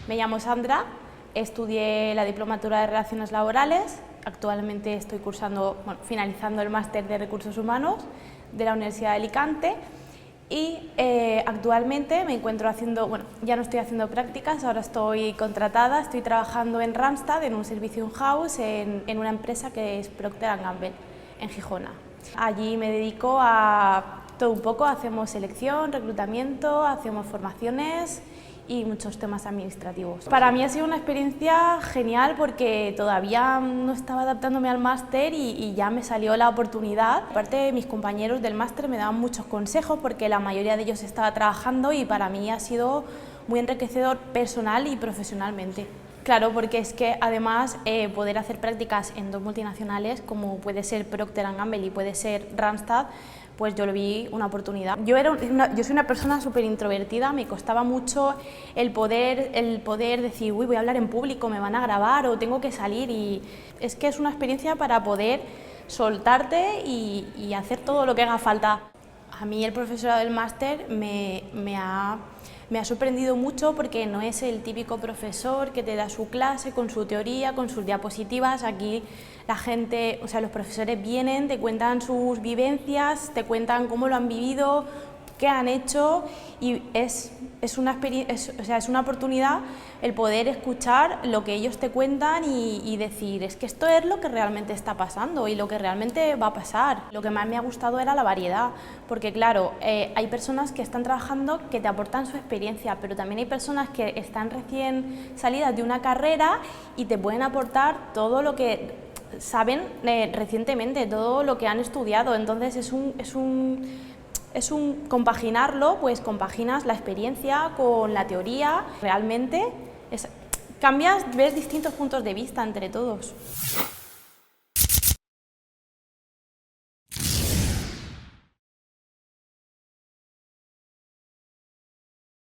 Me llamo Sandra, estudié la diplomatura de Relaciones Laborales, actualmente estoy finalizando el máster de Recursos Humanos de la Universidad de Alicante y actualmente me encuentro ya no estoy haciendo prácticas, ahora estoy contratada, estoy trabajando en Randstad, en un servicio in-house, en una empresa que es Procter & Gamble, en Gijona. Allí me dedico a todo un poco, hacemos selección, reclutamiento, hacemos formaciones y muchos temas administrativos. Para mí ha sido una experiencia genial porque todavía no estaba adaptándome al máster y ya me salió la oportunidad. Aparte, mis compañeros del máster me daban muchos consejos porque la mayoría de ellos estaba trabajando y para mí ha sido muy enriquecedor personal y profesionalmente. Claro, porque es que además poder hacer prácticas en dos multinacionales como puede ser Procter & Gamble y puede ser Randstad, pues yo lo vi una oportunidad. Yo soy una persona súper introvertida, me costaba mucho el poder decir, uy, voy a hablar en público, me van a grabar o tengo que salir, y es que es una experiencia para poder soltarte y hacer todo lo que haga falta. A mí el profesorado del máster me ha sorprendido mucho porque no es el típico profesor que te da su clase con su teoría, con sus diapositivas. Aquí la gente, los profesores vienen, te cuentan sus vivencias, te cuentan cómo lo han vivido, qué han hecho, y es una oportunidad el poder escuchar lo que ellos te cuentan y decir, es que esto es lo que realmente está pasando y lo que realmente va a pasar. Lo que más me ha gustado era la variedad, porque claro, hay personas que están trabajando que te aportan su experiencia, pero también hay personas que están recién salidas de una carrera y te pueden aportar todo lo que saben recientemente, todo lo que han estudiado. Entonces es un compaginarlo, pues compaginas la experiencia con la teoría, realmente ves distintos puntos de vista entre todos.